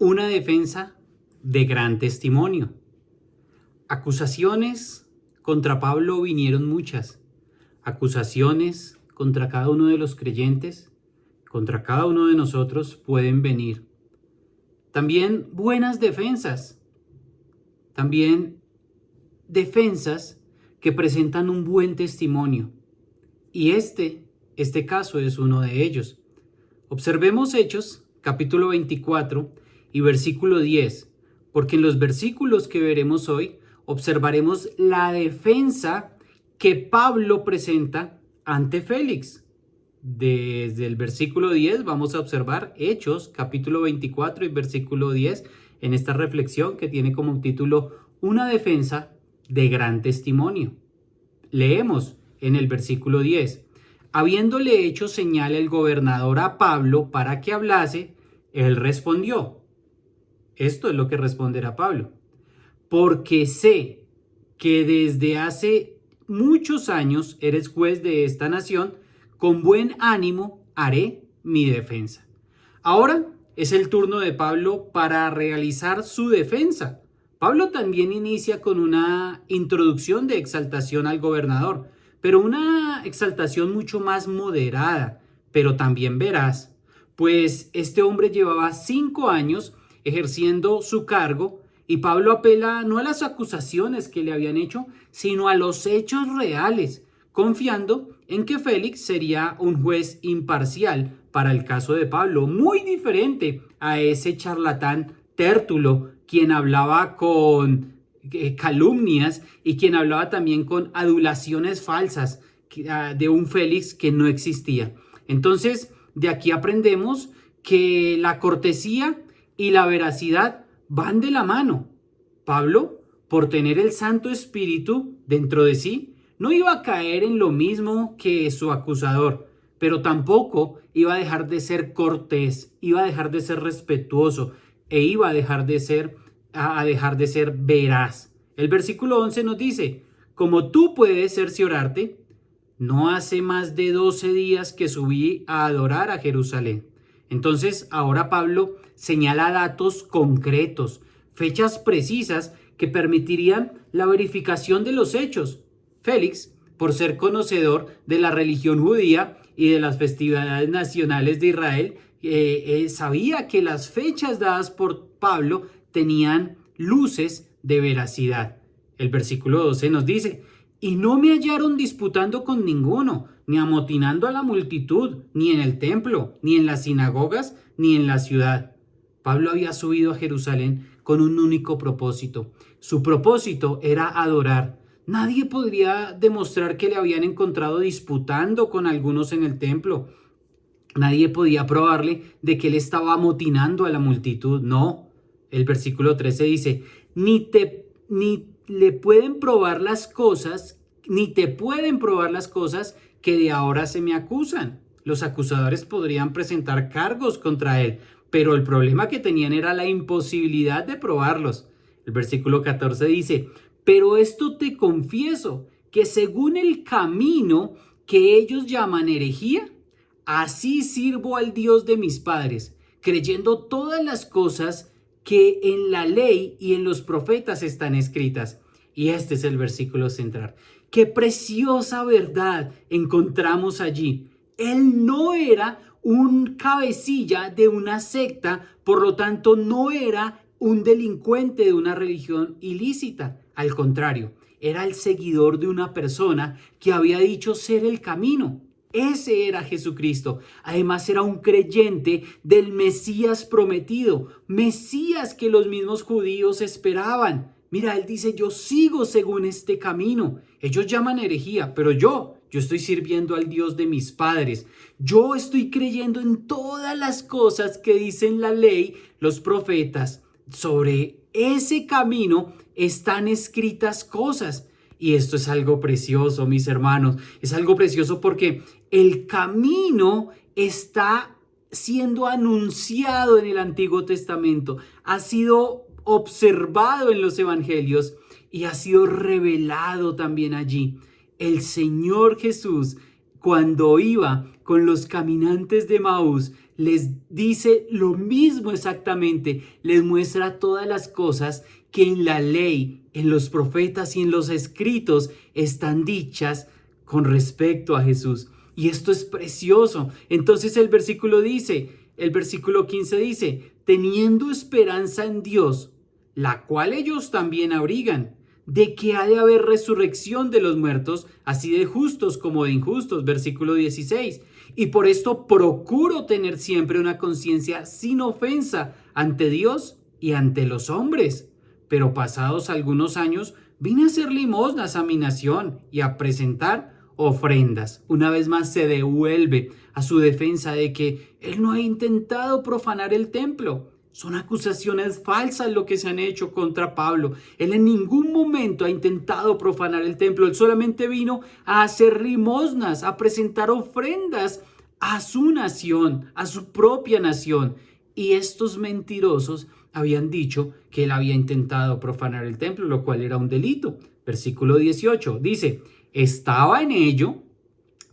una defensa de gran testimonio. Acusaciones contra Pablo vinieron muchas. Acusaciones contra cada uno de los creyentes, contra cada uno de nosotros pueden venir. También buenas defensas. También defensas que presentan un buen testimonio. Y este caso es uno de ellos. Observemos Hechos, capítulo 24 y versículo 10, porque en los versículos que veremos hoy observaremos la defensa que Pablo presenta ante Félix. Desde el versículo 10 vamos a observar Hechos, capítulo 24 y versículo 10, en esta reflexión que tiene como título Una defensa de gran testimonio. Leemos en el versículo 10. Habiéndole hecho señal el gobernador a Pablo para que hablase, él respondió. Esto es lo que responderá Pablo. Porque sé que desde hace muchos años eres juez de esta nación, con buen ánimo haré mi defensa. Ahora es el turno de Pablo para realizar su defensa. Pablo también inicia con una introducción de exaltación al gobernador, pero una exaltación mucho más moderada, pero también veraz, pues este hombre llevaba 5 años ejerciendo su cargo y Pablo apela no a las acusaciones que le habían hecho, sino a los hechos reales, confiando en que Félix sería un juez imparcial para el caso de Pablo, muy diferente a ese charlatán Tértulo, quien hablaba con calumnias y quien hablaba también con adulaciones falsas de un Félix que no existía. Entonces, de aquí aprendemos que la cortesía y la veracidad van de la mano. Pablo, por tener el Santo Espíritu dentro de sí, no iba a caer en lo mismo que su acusador, pero tampoco iba a dejar de ser cortés, iba a dejar de ser respetuoso e iba a dejar de ser veraz. El versículo 11 nos dice, como tú puedes cerciorarte, no hace más de 12 días que subí a adorar a Jerusalén. Entonces ahora Pablo señala datos concretos, fechas precisas que permitirían la verificación de los hechos. Félix, por ser conocedor de la religión judía y de las festividades nacionales de Israel, sabía que las fechas dadas por Pablo tenían luces de veracidad. El versículo 12 nos dice, y no me hallaron disputando con ninguno, ni amotinando a la multitud, ni en el templo, ni en las sinagogas, ni en la ciudad. Pablo había subido a Jerusalén con un único propósito. Su propósito era adorar. Nadie podría demostrar que le habían encontrado disputando con algunos en el templo. Nadie podía probarle de que él estaba amotinando a la multitud. No. El versículo 13 dice, ni le pueden probar las cosas, ni te pueden probar las cosas que de ahora se me acusan. Los acusadores podrían presentar cargos contra él, pero el problema que tenían era la imposibilidad de probarlos. El versículo 14 dice, pero esto te confieso, que según el camino que ellos llaman herejía, así sirvo al Dios de mis padres, creyendo todas las cosas que en la ley y en los profetas están escritas. Y este es el versículo central. ¡Qué preciosa verdad encontramos allí! Él no era un cabecilla de una secta, por lo tanto no era un delincuente de una religión ilícita. Al contrario, era el seguidor de una persona que había dicho ser el camino. Ese era Jesucristo. Además era un creyente del Mesías prometido, Mesías que los mismos judíos esperaban. Mira, él dice, yo sigo según este camino. Ellos llaman herejía, pero yo estoy sirviendo al Dios de mis padres. Yo estoy creyendo en todas las cosas que dicen la ley, los profetas. Sobre ese camino están escritas cosas. Y esto es algo precioso, mis hermanos. Es algo precioso porque el camino está siendo anunciado en el Antiguo Testamento. Ha sido observado en los evangelios y ha sido revelado también allí. El Señor Jesús, cuando iba con los caminantes de Maús, les dice lo mismo exactamente, les muestra todas las cosas que en la ley, en los profetas y en los escritos están dichas con respecto a Jesús. Y esto es precioso. Entonces el versículo 15 dice, teniendo esperanza en Dios, la cual ellos también abrigan, de que ha de haber resurrección de los muertos, así de justos como de injustos. Versículo 16. Y por esto procuro tener siempre una conciencia sin ofensa ante Dios y ante los hombres. Pero pasados algunos años, vine a hacer limosnas a mi nación y a presentar ofrendas. Una vez más se devuelve a su defensa de que él no ha intentado profanar el templo. Son acusaciones falsas lo que se han hecho contra Pablo. Él en ningún momento ha intentado profanar el templo. Él solamente vino a hacer limosnas, a presentar ofrendas a su nación, a su propia nación. Y estos mentirosos habían dicho que él había intentado profanar el templo, lo cual era un delito. Versículo 18 dice, estaba en ello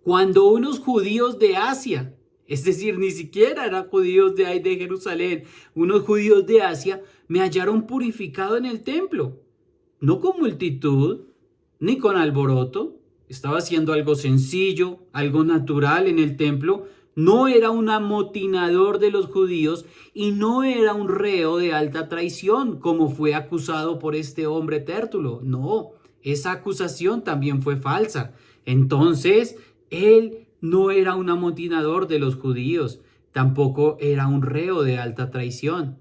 cuando unos judíos de Asia, es decir, ni siquiera eran judíos de ahí de Jerusalén, unos judíos de Asia me hallaron purificado en el templo, no con multitud, ni con alboroto. Estaba haciendo algo sencillo, algo natural en el templo. No era un amotinador de los judíos y no era un reo de alta traición, como fue acusado por este hombre Tértulo. No, esa acusación también fue falsa. Entonces, él no era un amotinador de los judíos, tampoco era un reo de alta traición.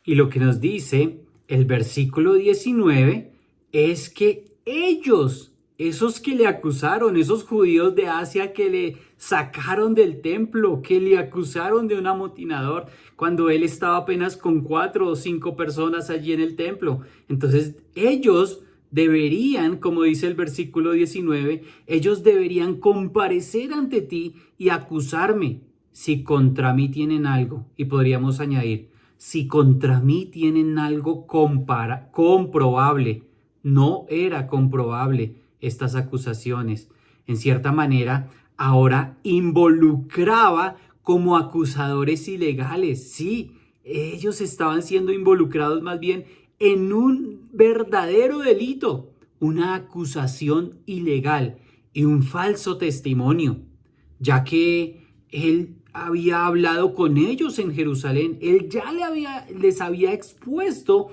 Y lo que nos dice el versículo 19 es que ellos, esos que le acusaron, esos judíos de Asia que le sacaron del templo, que le acusaron de un amotinador, cuando él estaba apenas con 4 o 5 personas allí en el templo. Entonces ellos deberían, como dice el versículo 19, ellos deberían comparecer ante ti y acusarme si contra mí tienen algo. Y podríamos añadir, si contra mí tienen algo comprobable. No era comprobable estas acusaciones. En cierta manera, ahora involucraba como acusadores ilegales. Sí, ellos estaban siendo involucrados más bien en un verdadero delito, una acusación ilegal y un falso testimonio, ya que él había hablado con ellos en Jerusalén, él ya les había expuesto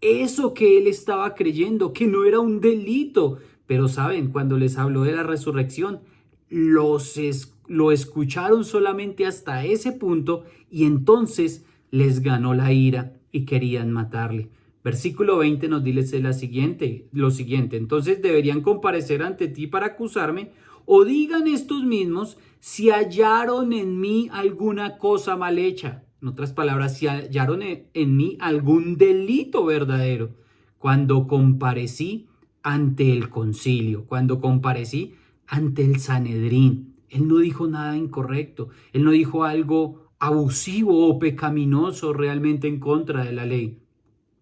eso que él estaba creyendo, que no era un delito. Pero saben, cuando les habló de la resurrección, lo escucharon solamente hasta ese punto y entonces les ganó la ira y querían matarle. Versículo 20 nos dice lo siguiente, entonces deberían comparecer ante ti para acusarme, o digan estos mismos si hallaron en mí alguna cosa mal hecha. En otras palabras, si hallaron en mí algún delito verdadero, cuando comparecí ante el concilio, cuando comparecí ante el Sanedrín. Él no dijo nada incorrecto, él no dijo algo abusivo o pecaminoso realmente en contra de la ley.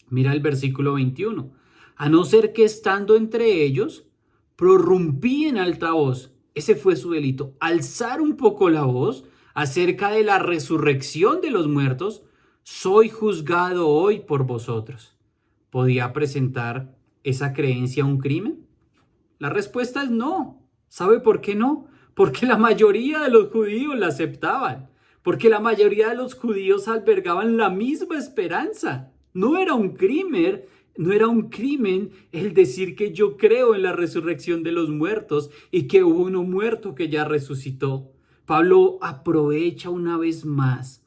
Mira el versículo 21. A no ser que estando entre ellos, prorrumpí en alta voz. Ese fue su delito. Alzar un poco la voz acerca de la resurrección de los muertos. Soy juzgado hoy por vosotros. ¿Podía presentar esa creencia un crimen? La respuesta es no. ¿Sabe por qué no? Porque la mayoría de los judíos la aceptaban. Porque la mayoría de los judíos albergaban la misma esperanza. No era un crimen el decir que yo creo en la resurrección de los muertos y que hubo uno muerto que ya resucitó. Pablo aprovecha una vez más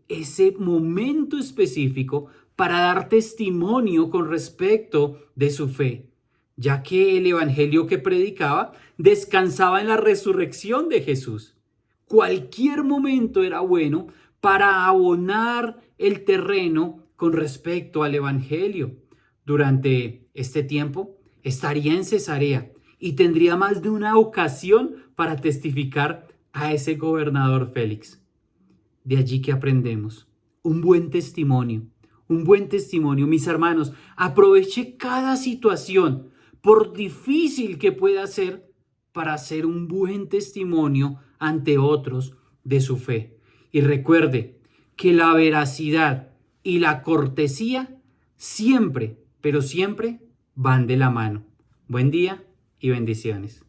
ese momento específico para dar testimonio con respecto de su fe, ya que el evangelio que predicaba descansaba en la resurrección de Jesús. Cualquier momento era bueno para abonar el terreno con respecto al evangelio. Durante este tiempo estaría en Cesarea y tendría más de una ocasión para testificar a ese gobernador Félix. De allí que aprendemos un buen testimonio, mis hermanos. Aproveche cada situación, por difícil que pueda ser, para hacer un buen testimonio ante otros de su fe. Y recuerde que la veracidad y la cortesía siempre, pero siempre van de la mano. Buen día y bendiciones.